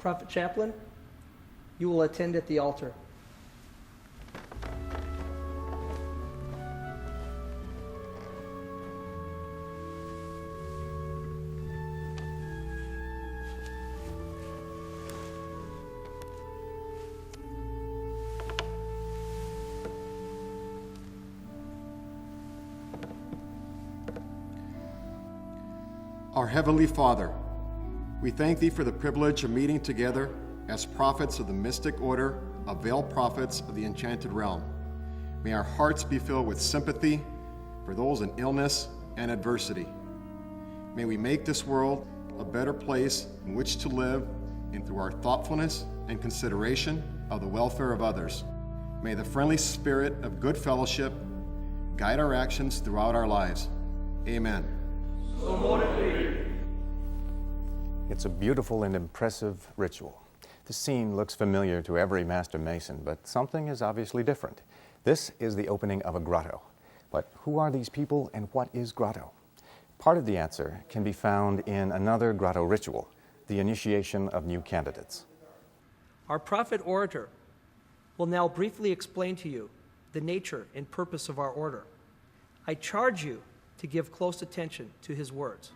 Prophet Chaplain, you will attend at the altar. Our Heavenly Father, we thank Thee for the privilege of meeting together as prophets of the mystic order of Veiled Prophets of the Enchanted Realm. May our hearts be filled with sympathy for those in illness and adversity. May we make this world a better place in which to live and through our thoughtfulness and consideration of the welfare of others. May the friendly spirit of good fellowship guide our actions throughout our lives. Amen. It's a beautiful and impressive ritual. The scene looks familiar to every Master Mason, but something is obviously different. This is the opening of a grotto. But who are these people and what is grotto? Part of the answer can be found in another grotto ritual, the initiation of new candidates. Our prophet orator will now briefly explain to you the nature and purpose of our order. I charge you to give close attention to his words.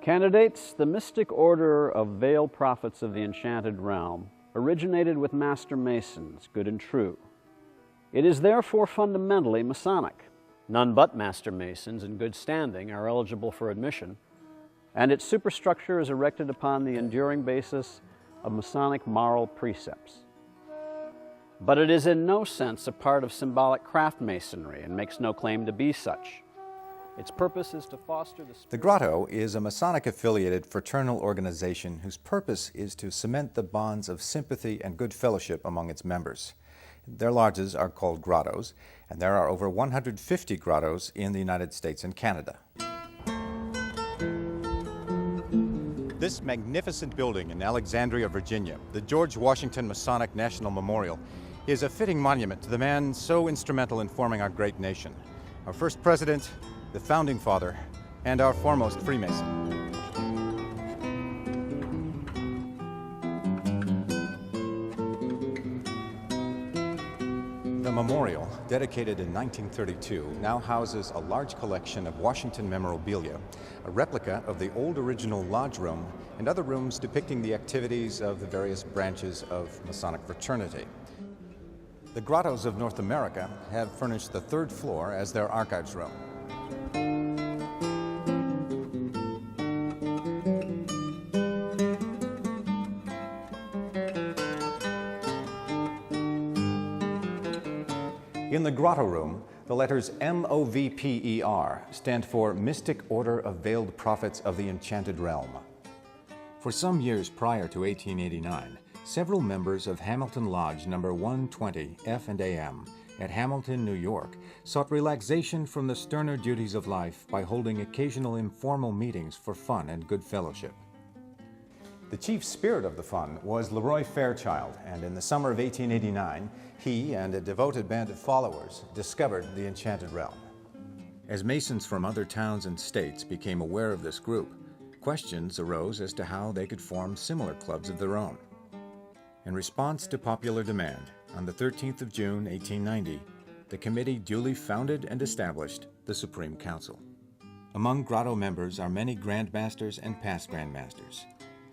Candidates, the mystic order of Veiled Prophets of the Enchanted Realm originated with Master Masons, good and true. It is therefore fundamentally Masonic. None but Master Masons in good standing are eligible for admission, and its superstructure is erected upon the enduring basis of Masonic moral precepts. But it is in no sense a part of symbolic craft masonry and makes no claim to be such. Its purpose is to foster The Grotto is a Masonic-affiliated fraternal organization whose purpose is to cement the bonds of sympathy and good fellowship among its members. Their lodges are called Grottoes, and there are over 150 grottos in the United States and Canada. This magnificent building in Alexandria, Virginia, the George Washington Masonic National Memorial, is a fitting monument to the man so instrumental in forming our great nation, our first president, the founding father, and our foremost Freemason. The memorial, dedicated in 1932, now houses a large collection of Washington memorabilia, a replica of the old original lodge room, and other rooms depicting the activities of the various branches of Masonic fraternity. The Grottos of North America have furnished the third floor as their archives room. In the Grotto Room, the letters MOVPER stand for Mystic Order of Veiled Prophets of the Enchanted Realm. For some years prior to 1889, several members of Hamilton Lodge No. 120 F and AM at Hamilton, New York, sought relaxation from the sterner duties of life by holding occasional informal meetings for fun and good fellowship. The chief spirit of the fun was Leroy Fairchild, and in the summer of 1889, he and a devoted band of followers discovered the Enchanted Realm. As Masons from other towns and states became aware of this group, questions arose as to how they could form similar clubs of their own. In response to popular demand, on the 13th of June, 1890, the committee duly founded and established the Supreme Council. Among Grotto members are many Grandmasters and past Grandmasters.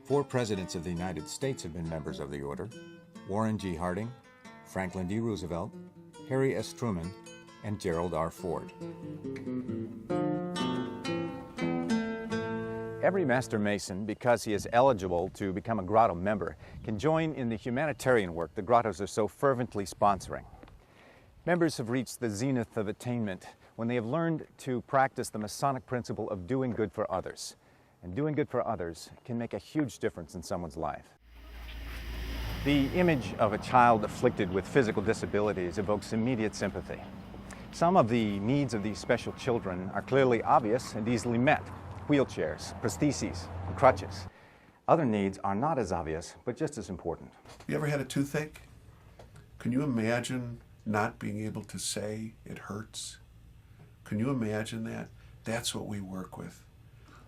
4 presidents of the United States have been members of the order: Warren G. Harding, Franklin D. Roosevelt, Harry S. Truman, and Gerald R. Ford. Every Master Mason, because he is eligible to become a Grotto member, can join in the humanitarian work the Grottos are so fervently sponsoring. Members have reached the zenith of attainment when they have learned to practice the Masonic principle of doing good for others. And doing good for others can make a huge difference in someone's life. The image of a child afflicted with physical disabilities evokes immediate sympathy. Some of the needs of these special children are clearly obvious and easily met: wheelchairs, prostheses, and crutches. Other needs are not as obvious, but just as important. You ever had a toothache? Can you imagine not being able to say it hurts. Can you imagine that? That's what we work with.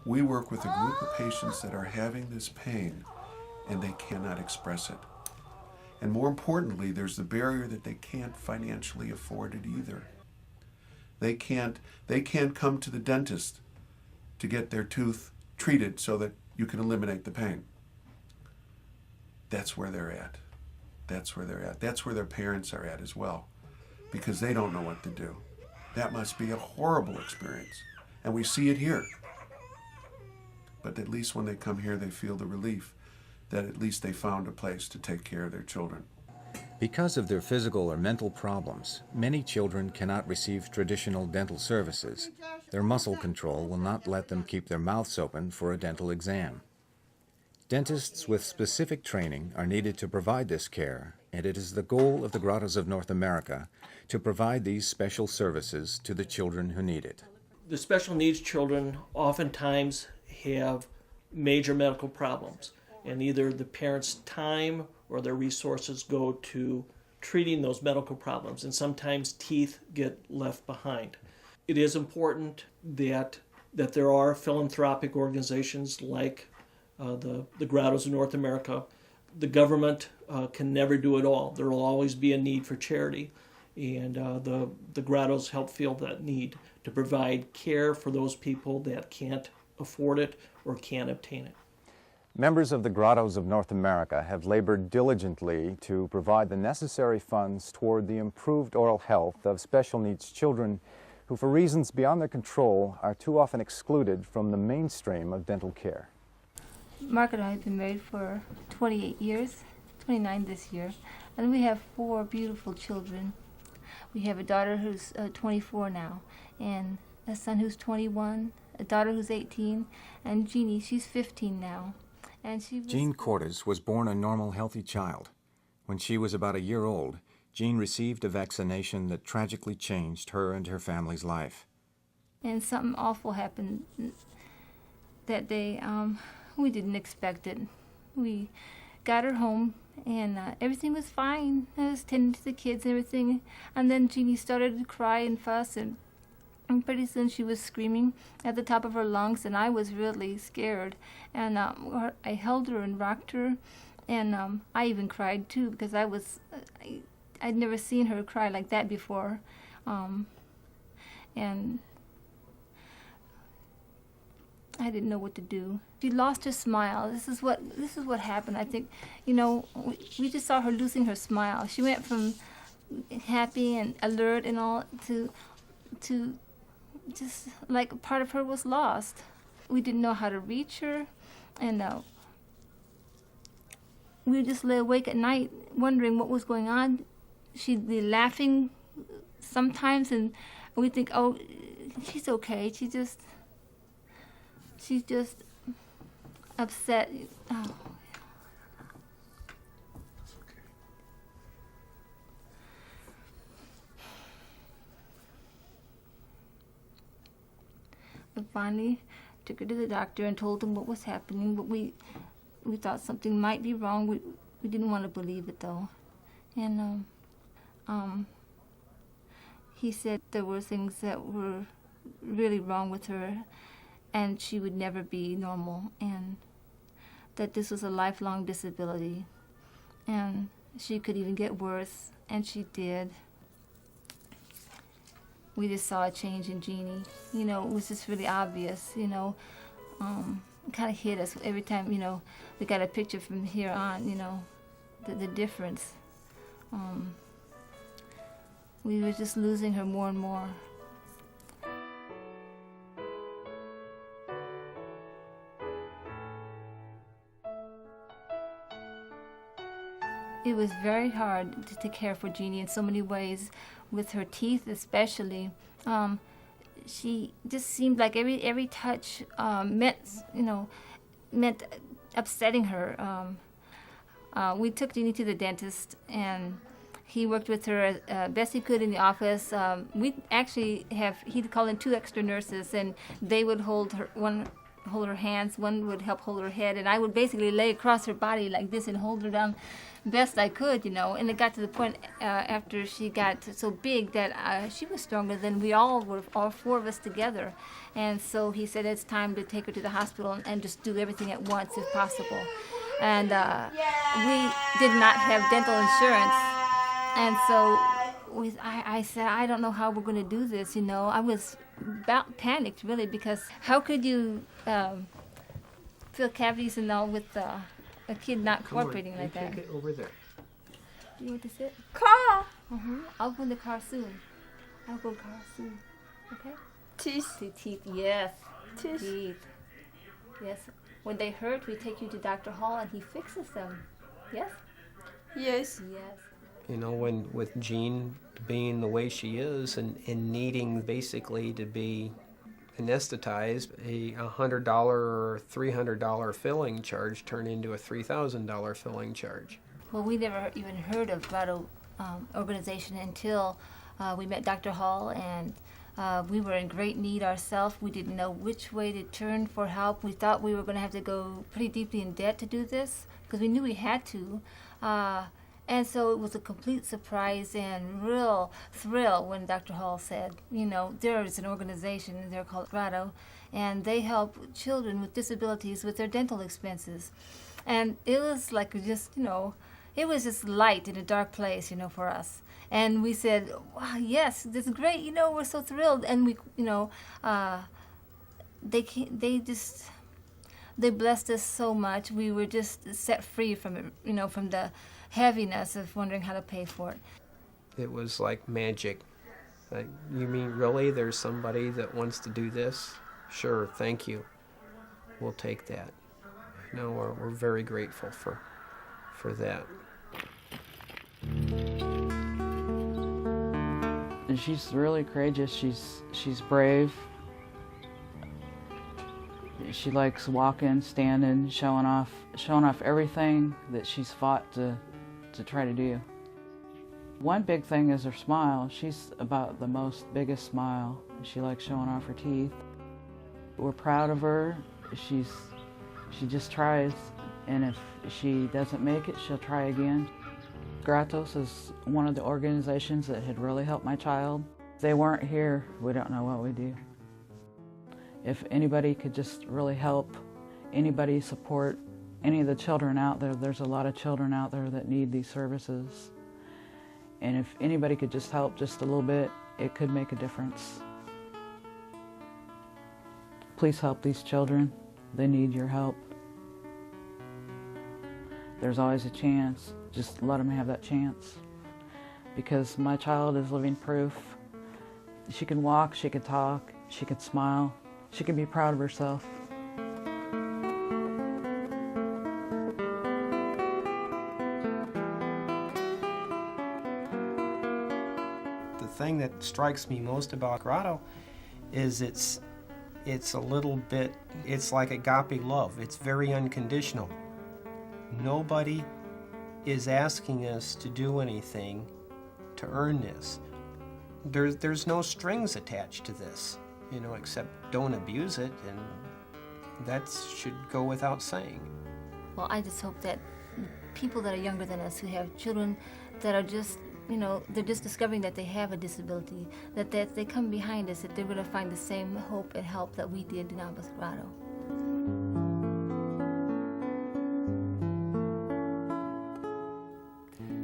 We work with a group of patients that are having this pain and they cannot express it. And more importantly, there's the barrier that they can't financially afford it either. They can't come to the dentist to get their tooth treated so that you can eliminate the pain. That's where they're at. That's where they're at. That's where their parents are at as well, because they don't know what to do. That must be a horrible experience. And we see it here. But at least when they come here, they feel the relief that at least they found a place to take care of their children. Because of their physical or mental problems, many children cannot receive traditional dental services. Their muscle control will not let them keep their mouths open for a dental exam. Dentists with specific training are needed to provide this care, and it is the goal of the Grottoes of North America to provide these special services to the children who need it. The special needs children oftentimes have major medical problems, and either the parents' time or their resources go to treating those medical problems, and sometimes teeth get left behind. It is important that there are philanthropic organizations like the Grottoes of North America. The government can never do it all. There will always be a need for charity, and the Grottoes help fill that need to provide care for those people that can't afford it or can't obtain it. Members of the Grottoes of North America have labored diligently to provide the necessary funds toward the improved oral health of special needs children who, for reasons beyond their control, are too often excluded from the mainstream of dental care. Mark and I have been married for 28 years, 29 this year, and we have 4 beautiful children. We have a daughter who's 24 now, and a son who's 21, a daughter who's 18, and Jeannie, she's 15 now. And Jean Cordes was born a normal, healthy child. When she was about a year old, Jean received a vaccination that tragically changed her and her family's life. And something awful happened that day. We didn't expect it. We got her home, and everything was fine. I was tending to the kids and everything. And then Jeannie started to cry and fuss, and pretty soon she was screaming at the top of her lungs, and I was really scared. And I held her and rocked her, and I even cried too, because I'd never seen her cry like that before. And I didn't know what to do. She lost her smile. This is what happened. I think, we just saw her losing her smile. She went from happy and alert and all to just like a part of her was lost. We didn't know how to reach her, and we would just lay awake at night wondering what was going on. She'd be laughing sometimes, and we think, oh, she's okay. She's just upset. Oh. We finally took her to the doctor and told him what was happening, but we thought something might be wrong. We didn't want to believe it, though. And he said there were things that were really wrong with her, and she would never be normal, and that this was a lifelong disability, and she could even get worse, and she did. We just saw a change in Jeannie. It was just really obvious, it kind of hit us every time, we got a picture from here on, the difference. We were just losing her more and more. It was very hard to care for Jeannie in so many ways, with her teeth especially. She just seemed like every touch meant upsetting her. We took Jeannie to the dentist, and he worked with her best he could in the office. We actually he'd call in 2 extra nurses, and they would hold hold her hands, one would help hold her head, and I would basically lay across her body like this and hold her down best I could, you know. And it got to the point after she got so big that she was stronger than we all were, all four of us together. And so he said it's time to take her to the hospital and just do everything at once if possible. And we did not have dental insurance, and so I said, I don't know how we're going to do this, you know. I was about panicked, really, because how could you fill cavities and all with a kid not cooperating like that? Take it over there. Do you want to sit? Car. I'll go in the car soon. I'll go in the car soon. Okay? Teeth. Teeth, yes. Teeth. Yes. When they hurt, we take you to Dr. Hall and he fixes them. Yes? Yes. Yes. You know, when with Jean being the way she is and needing basically to be anesthetized, a $100 or $300 filling charge turned into a $3,000 filling charge. Well, we never even heard of Grotto organization until we met Dr. Hall, and we were in great need ourselves. We didn't know which way to turn for help. We thought we were going to have to go pretty deeply in debt to do this because we knew we had to. And so it was a complete surprise and real thrill when Dr. Hall said, you know, there is an organization, they're called Grotto, and they help children with disabilities with their dental expenses. And it was like just, you know, it was just light in a dark place, you know, for us. And we said, wow, yes, this is great, you know, we're so thrilled. And we, you know, they blessed us so much. We were just set free from it, you know, from the heaviness of wondering how to pay for it. It was like magic. Like, you mean really there's somebody that wants to do this? Sure, thank you. We'll take that. You know, we're very grateful for that. And she's really courageous. She's brave. She likes walking, standing, showing off everything that she's fought to try to do. One big thing is her smile. She's about the biggest smile. She likes showing off her teeth. We're proud of her. She just tries, and if she doesn't make it, she'll try again. Grottoes is one of the organizations that had really helped my child. If they weren't here, we don't know what we'd do. If anybody could just really help, anybody support any of the children out there, there's a lot of children out there that need these services. And if anybody could just help just a little bit, it could make a difference. Please help these children. They need your help. There's always a chance. Just let them have that chance. Because my child is living proof. She can walk, she can talk, she can smile, she can be proud of herself. The thing that strikes me most about Grotto is it's a little bit, it's like agape love. It's very unconditional. Nobody is asking us to do anything to earn this. There's no strings attached to this, you know, except don't abuse it, and that should go without saying. Well, I just hope that people that are younger than us, who have children that are just, you know, they're just discovering that they have a disability, that they come behind us, that they're going to find the same hope and help that we did now with Grotto.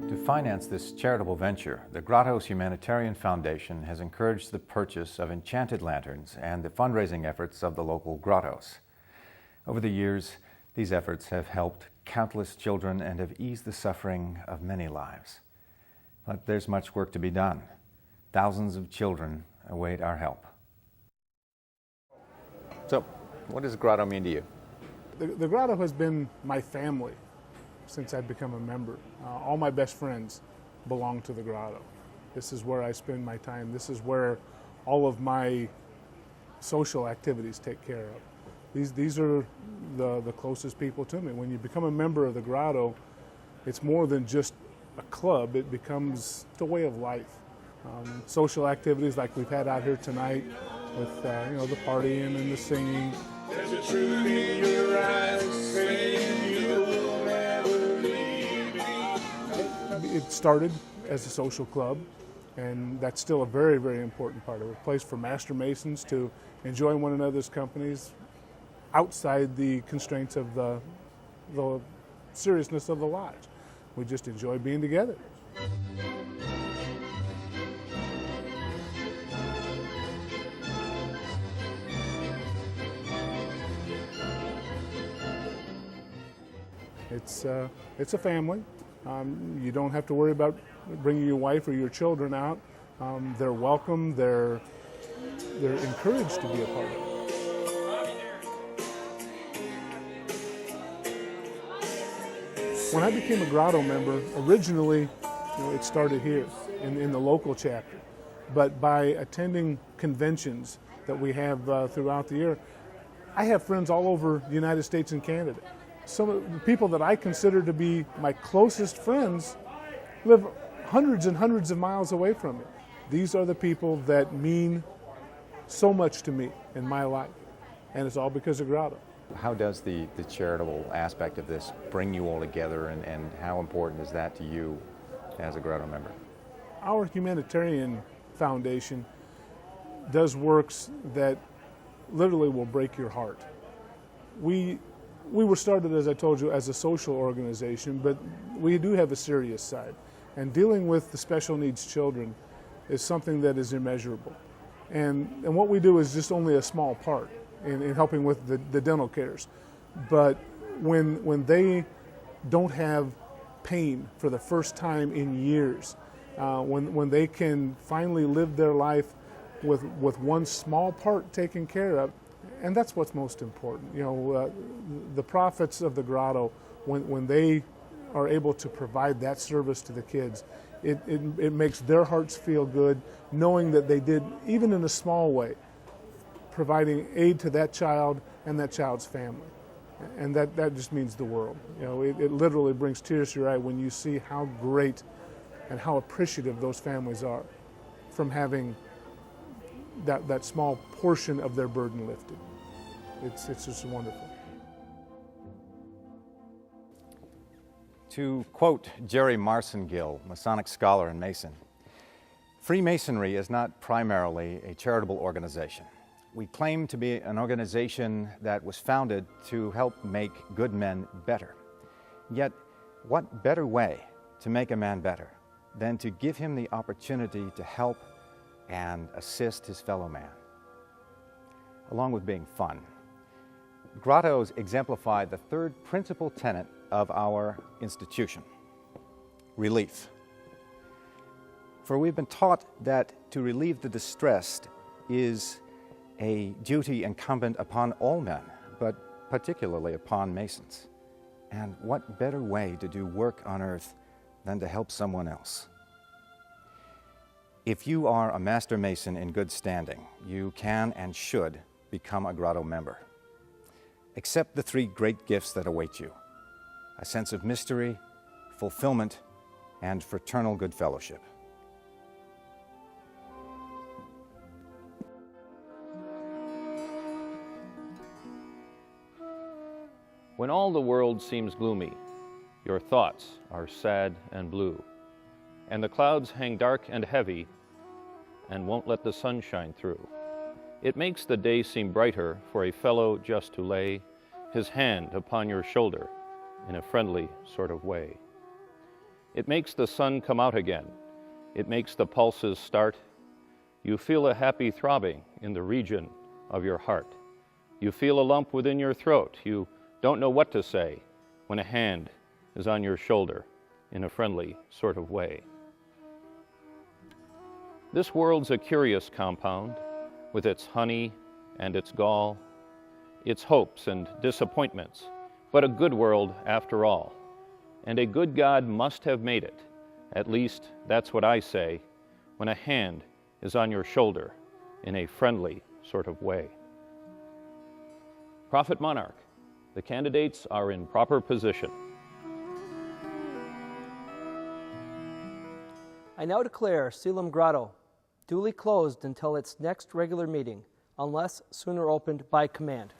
To finance this charitable venture, the Grottoes Humanitarian Foundation has encouraged the purchase of enchanted lanterns and the fundraising efforts of the local grottos. Over the years, these efforts have helped countless children and have eased the suffering of many lives. But there's much work to be done. Thousands of children await our help. So, what does Grotto mean to you? The Grotto has been my family since I've become a member. All my best friends belong to the Grotto. This is where I spend my time. This is where all of my social activities take care of. These are the closest people to me. When you become a member of the Grotto, it's more than just a club. It becomes the way of life. Social activities like we've had out here tonight with you know, the partying and the singing. There's a truth in your eyes saying you'll never leave me. It started as a social club, and that's still a very, very important part of it. A place for Master Masons to enjoy one another's companies outside the constraints of the seriousness of the lodge. We just enjoy being together. It's a family. You don't have to worry about bringing your wife or your children out. They're welcome. They're encouraged to be a part of it. When I became a Grotto member, originally, it started here in the local chapter. But by attending conventions that we have throughout the year, I have friends all over the United States and Canada. Some of the people that I consider to be my closest friends live hundreds and hundreds of miles away from me. These are the people that mean so much to me in my life, and it's all because of Grotto. How does the charitable aspect of this bring you all together, and how important is that to you as a Grotto member? Our humanitarian foundation does works that literally will break your heart. We were started, as I told you, as a social organization, but we do have a serious side. And dealing with the special needs children is something that is immeasurable. And what we do is just only a small part in helping with the dental cares. But when they don't have pain for the first time in years, when they can finally live their life with one small part taken care of, and that's what's most important. The prophets of the Grotto, when they are able to provide that service to the kids, it makes their hearts feel good, knowing that they did, even in a small way, providing aid to that child and that child's family. And that just means the world. It literally brings tears to your eye when you see how great and how appreciative those families are from having that small portion of their burden lifted. It's just wonderful. To quote Jerry Marcingill, Masonic scholar and Mason, Freemasonry is not primarily a charitable organization. We claim to be an organization that was founded to help make good men better. Yet, what better way to make a man better than to give him the opportunity to help and assist his fellow man, along with being fun? Grottos exemplify the third principal tenet of our institution: relief. For we've been taught that to relieve the distressed is a duty incumbent upon all men, but particularly upon Masons. And what better way to do work on earth than to help someone else? If you are a Master Mason in good standing, you can and should become a Grotto member. Accept the three great gifts that await you: a sense of mystery, fulfillment, and fraternal good fellowship. When all the world seems gloomy, your thoughts are sad and blue, and the clouds hang dark and heavy and won't let the sun shine through. It makes the day seem brighter for a fellow just to lay his hand upon your shoulder in a friendly sort of way. It makes the sun come out again. It makes the pulses start. You feel a happy throbbing in the region of your heart. You feel a lump within your throat. You don't know what to say when a hand is on your shoulder in a friendly sort of way. This world's a curious compound, with its honey and its gall, its hopes and disappointments, but a good world after all. And a good God must have made it. At least that's what I say when a hand is on your shoulder in a friendly sort of way. Prophet Monarch, the candidates are in proper position. I now declare Selim Grotto duly closed until its next regular meeting, unless sooner opened by command.